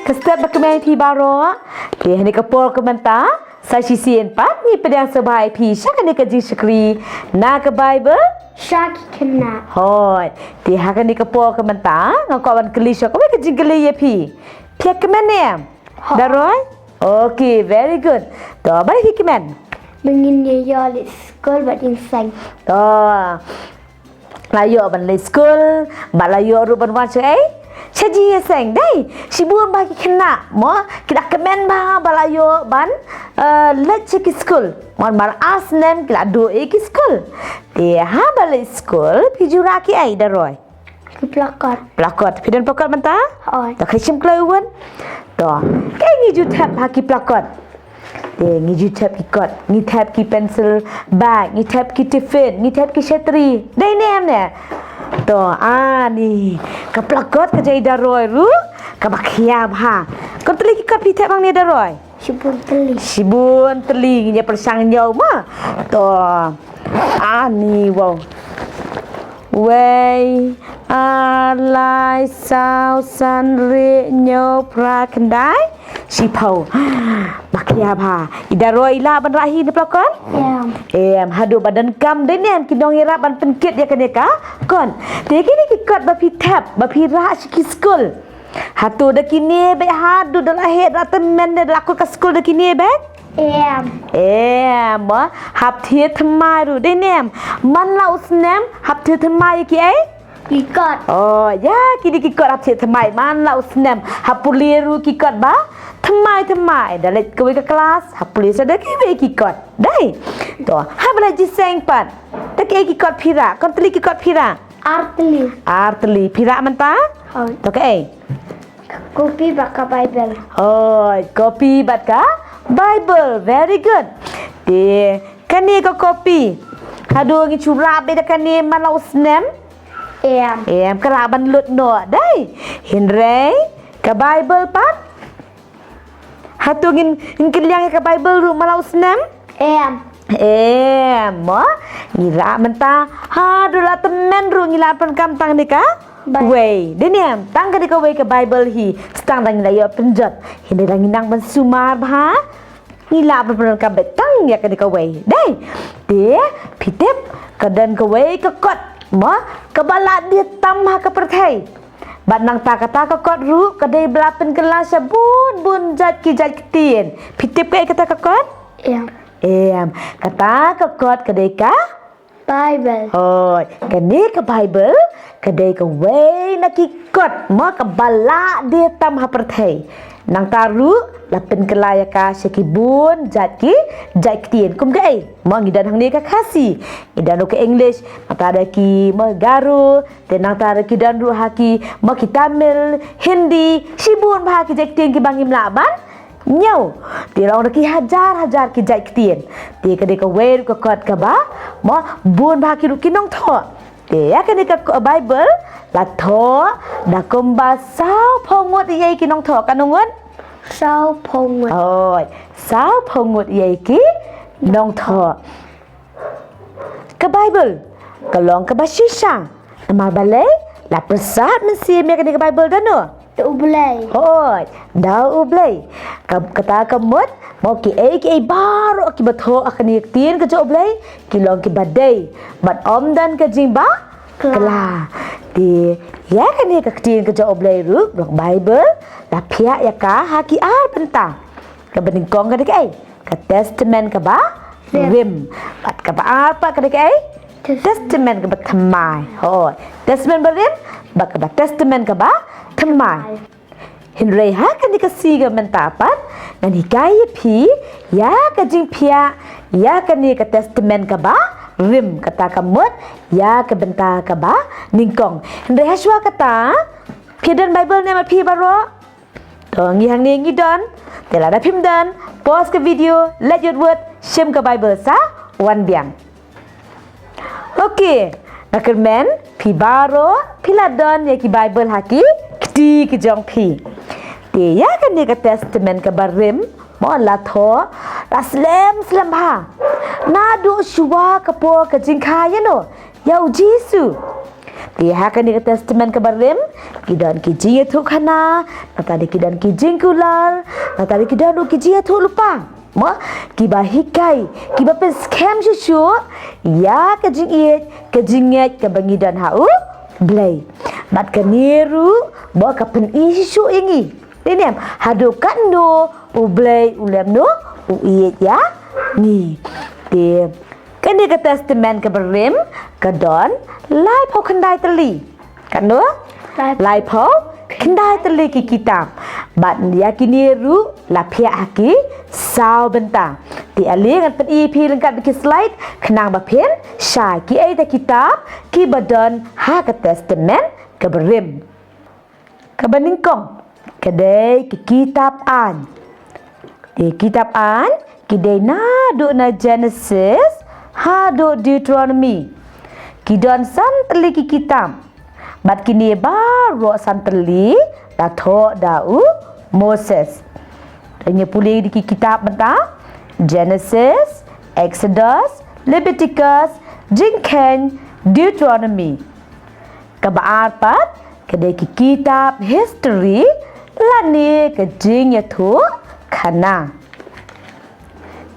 Kestep berkemen pi baro. Pi ni kapol kementar. Saya sisian pat ni pedang sebai pi syak ni kaji sekri. Na ke Bible? Syak Khynnah. Hoi. Ti hak ni kapol kementar. Ngau kawan kelis ko kaji geli ya pi. Pi kemen ni. Daroi? Okay, very good. To balik pi kemen. Mengin ya di sekolah buat insang. To. Layo ban le school, balayo ru ban wan ai. Saji sang dai. Sibun bagi kena. Mo kita kemen ba balayo ban let ki school. Mon bar asnem kila do e ki school. Dia ha balik school pijura ki ai daroi. Ke plakot. Plakot. Pidan plakot menta? Oi. Tak khasim kleuan. To. Kai ngi ju tap ha ki plakot. Dia ngi ju tap ki kot, ngi tap ki pencil bag, ngi tap ki tiffin, ngi tap ki chatri. Dai nem ne. To ni ka plakot ka jai daroi ru ka bakhiam ha. Kon teli ki kot pi tap bang ni daroi. Sibun teli. Sibun teli nya persang nyau ma. To ni wow. Wei alai sao san re nyo pra kendai si pau bakia ba idaroi la ban rahi ni pelakon hadu badan kam de nem ki dong ira ban penkit ya keneka kon de kini ki kot ba pi tap ba pi ra ki school hatu de kini be hadu de lahet ratemen de lakul ka school de kini be ma hap thia thamai ru de nem man lau snem hap thia thamai ki ai ki kot ya kini ki kot hap thia thamai man lau snem hap puliru ki kot ba thamai dah let ke kelas hap puli sada ki be ki kot dai to hap la ji seng pat ta ki kot phira kon tli ki kot phira artli phira manta to ke kopi baka Bible kopi baka Bible, very good. Di kani ko kopi. Hadu ngi curap be kani malau snem. Kala ban lut no dai. Hinrei ka Bible pat. Hatu ngin kiliang ka Bible ru malau snem. Mo ngira menta hadu la temen ru ngila pen kam tang ni ka. Wei, deniam tang ka wei ka Bible hi stang dang la yo penjat. Hindi lang inang ban sumar ba. Ngila berperan ka betang ya ka wei. Dai. Dia pitip kadan ka wei ka kot. Ma kabala dia tam ha ka perthai. Bat nang ta kata ka kot ru ka dai belapen kelas bun jat ki jat kitien. Pitip ka kata ka kot? Kata ka kot ka dai ka Bible. Kani ka Bible kadai ka wei na ki kot ma ka bala dia tam ha perthai. Nang taru lapen kelaya ka sekibun jat kitien kum gai ma ngidan hang ni ka khasi idan ke English mata ada ki ma garu te nang tar ki dan ru haki ma ki Tamil Hindi sibun ba ki jat kitien ki bangim laban nyau ti rong ki hajar ki jat kitien ti kadai ka wei ka kot ka ba ma bun ba ki ru ki nong tho te ya kadai ka Bible la tho da komba sao phongot ye ki nong tho kanungun sao phongot sao phongot ye ki nong tho ka Bible ka long ka basisang ma bale la persat mensi me ka Bible dano ublay da ublay kata kamut mo ki ai baro ki batho akani tin ka jo ublay ki long ki badai bat om dan ka jimba kala di ya kan ni ka tin ka jo ublay ru Bible la pia ya ka haki bentang ka bening kong ka ai ka testament ka ba rim bat ka ba apa ka ai testament ka ba thamai testament ba rim ba ka ba testament ka ba thamai hinrei ha kan ni ka siga mentapat nan hikai pi ya ka jing pia ya kan ni ka testament ka ba rim kata kamut ya ka benta ka ba ningkong hinrei haswa kata pidan Bible ne ma pi baro Ngi hang ni ngi don tela da phim dan pause ke video let your word shem ka Bible sa wan biang nakermen pi baro piladon ya ki Bible haki kti ki jong pi ti ya kan ni ka testament ka barim mo la tho la slem ha na do shuwa ka po ka jingkha ya no yau jisu Di hakan di testament ke Barim, kidan ki jing tu Khynnah, natadi kidan ki jing kular, natadi kidan ki jing tu lupa. Ma kiba hikai, kiba pen scam shushu, ya ke jing ke bangidan hau blay. Mat ke niru, bawa ke pen isu ingi. Ini hadu kando ublay ulem no uiet ya ni. Di kan di ke testament ke Barim ke don lai pau kendai teli. Kan no? Lai pau kendai teli ki kitab. Bat dia kini ru lapia aki sao benta. Ti ali ngan pen EP lengkap ki slide kenang bapen syai ki ai ta kitab ki badon ha ke testament ke Barim. Ke baningkong kedai ki kitab an. Di kitab an kidai na do na Genesis ha do Deuteronomy. Kidon santeli ki kitab. Bat kini baru santeli dah thok dau Moses. Tanya pulih di kitab benta Genesis, Exodus, Leviticus, Jingken, Deuteronomy. Kabaar pat kedai ki kitab history lani ke jing ya tu Khynnah.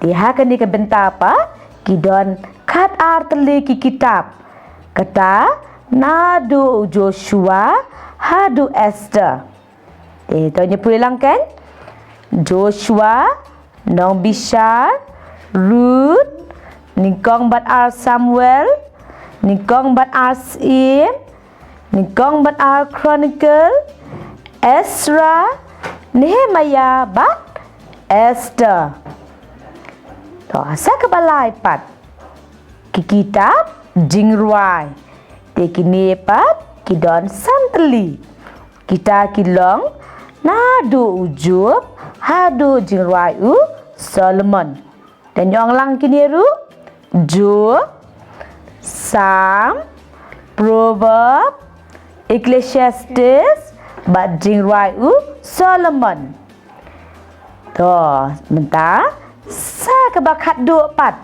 Dihakan di ke benta apa? Kidon kat arteli ki kitab. Kata nadu Joshua hadu Esther. Tanya pulang kan? Joshua, L.Nongbsap, Ruth, Ningkong bat ar Samuel, Ningkong bat ar Sim, Ningkong bat ar Chronicle, Ezra, Nehemiah bat Esther. Toh asa kebalai pat. Ki kitab jingruai. Te kini pat kidon santeli. Kita kilong nadu ujub hadu jingruai u Solomon. Dan yang lang kini ru Job, Psalm, Proverb, Ecclesiastes bat jingruai u Solomon. Toh bentar sa kebakat dua pat.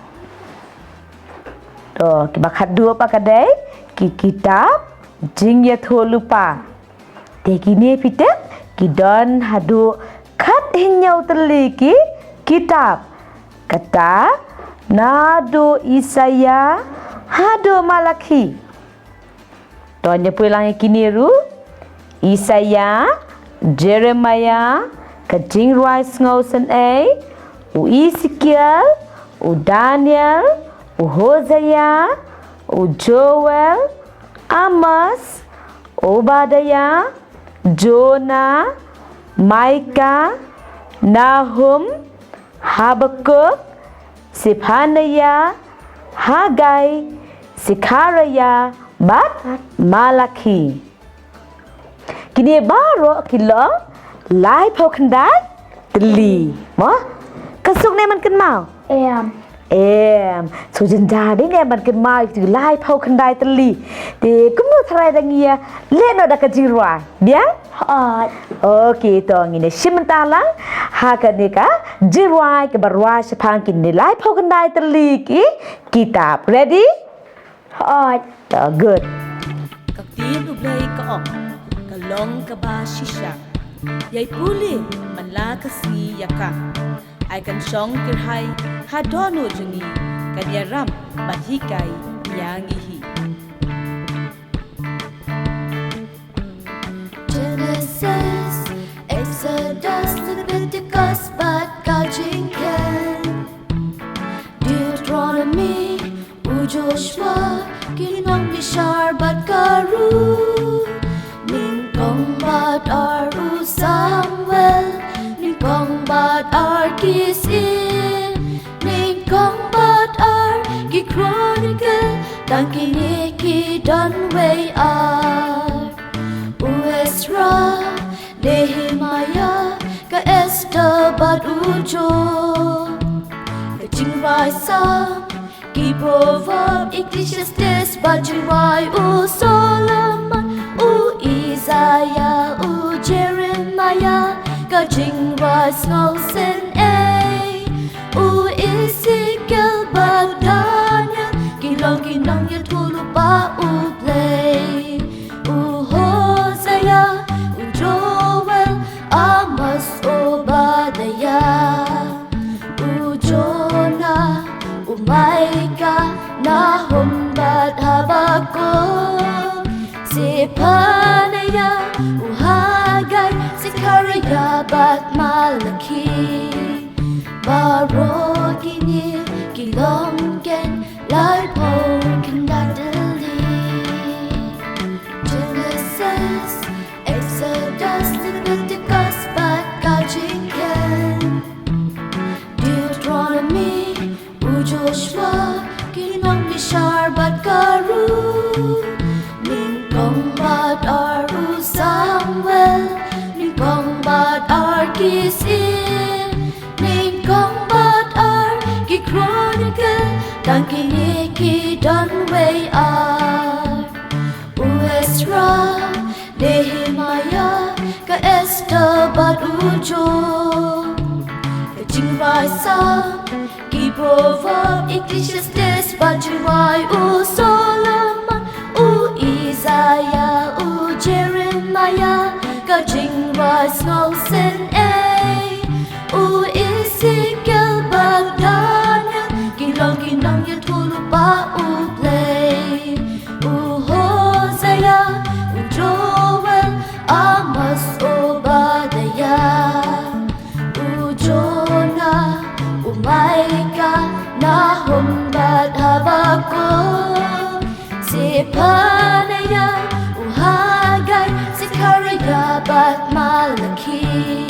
Toh kebakat dua pat kadai ki kitab jing ya tho lupa. Te kini pitet kidon hadu kat hinyau teliki kitab. Kata nado Isaya hadu Malaki. Tonya pulang kini ru Isaya, Jeremiah, kajing rice ngausen u Ezekiel, u Daniel, u Hosea, u Joel, Amos, Obadiah, Jonah, Micah, Nahum, Habakuk, Zephaniah, Haggai, Zechariah, bat Malaki. Kini baru kilong lai pau kendai teli. Mah? Kasuk ni man ken mau. So jenja ding ni man ken mau tu lai pau kendai teli. Di kumu tharai dangia le no dak jirwa. Biang? Okey to ngine simentalang ha ka ni ka jirwa ke barwa sepang kini lai pau kendai teli ki kitab. Ready? Good. Kaktiin ublay ka kalong ka ba shisha. Yay puli manla kasi yaka. Ay kan syong kirhay hadono jungi kanyaram bahikay yangihi. Genesis, Exodus, Leviticus, bat kajingken. Deuteronomy, Joshua, L.Nongbsap, bat karu. Ningkong bat aru Samuel, Ningkong bat ar kisim, Ningkong bat ar ki Chronicle, dan kini ki dan way ar. Ezra, Nehemiah, ka Esther bat ujo, ka jingrai Psalm, ki Proverb, Ecclesiastes bat jingrai u Solomon, u Isaiah, u Jeremiah, ka jingrai ngausen u Ezekiel bat Daniel, kinong ya tulupa u play. Sepanaya Uhagai Zechariah Bat Malaki Barogini Gilongen Lai Po Kandadali Genesis Exodus Leviticus Bat Gajiken Deuteronomy Joshua Khynnah Bat Garu Ningkong Bat Aru Samuel Ningkong Bat Ar Kisir Ningkong Bat Ar Ki Chronicle Dan Kini Ki Dan Wei Ar Uesra Nehemiah Ka Esther Bat Ujo Jing Rai Sam Ki Proverb Ecclesiastes Bajuai U Solomon U Isaiah U Jeremiah Ka Jing Rai Snowsen A U Ezekiel Bat Daniel Kinong Yatulu Ba U Play U Hosea U Joel Amos Obadiah Jonah, Micah, Nahum, Bat Habakuk, Sepanaya, Uhagai, Zechariah, Bat Malaki,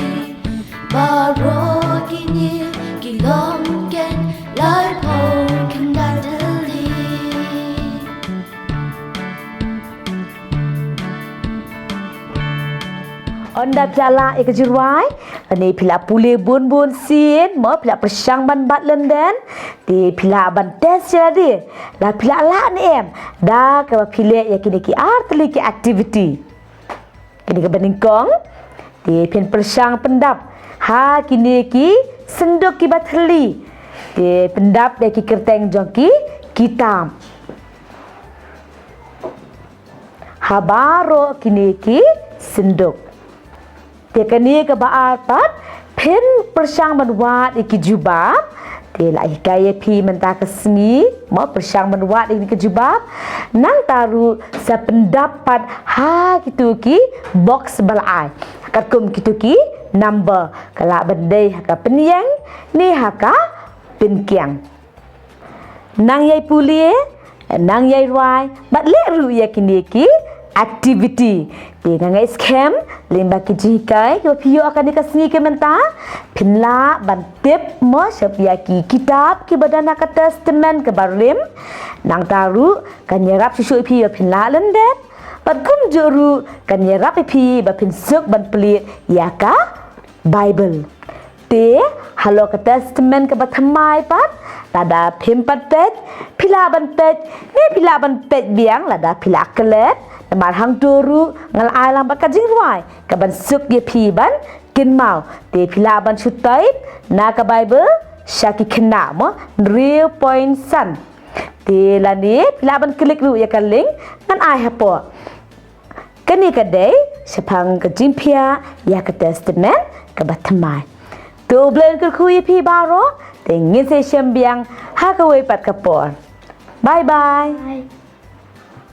Barogini, Gilongen, Lai Po Kandadali. Onda pila ikajirwai ani pila pule bun sin mo pila persang ban bat lenden di pila ban tes jadi la pila la ni em da ka pile ya kini ki artli ki activity kini ka beningkong di pin persang pendap ha kini ki senduk ki bathli di pendap de ki kerteng jongki kitam habaro kini ki senduk Tekani ke baapat pen persang menwat iki jubab dia lah gaya pi mentah kesmi mau persang menwat ini ke jubab nang taru sependapat ha gitu ki box balai kakum gitu ki number kala bendai haka penyang ni haka penkiang nang yai pulie nang yai ruai bat le ru ya kini ki activity di ngai scam limba ki jikai ko pio akan dikasih ke mentah pinla bantip mo sepia ki kitab ki badana ka testament ke Barim nang taru kan yerap susu pio pinla lendet bat kum juru kan yerap pi ba pin suk ban pelit ya ka Bible te halo ka testament ke bathamai pat lada pimpat pet pila ban pet ni pila ban pet biang lada pila kelet Namar hang turu ngal alang bakat jingwai kaban suk ye pi ban kin mau te pila ban chutai na ka Bible syaki Khynnah mo real point san te lani pila ban klik ru ya kan link ngan ai hapo kani ka dei sepang ka jimpia ya ka testament ka batmai tu blen ka khu ye pi baro te ngin se shem biang ha ka wei pat ka por bye bye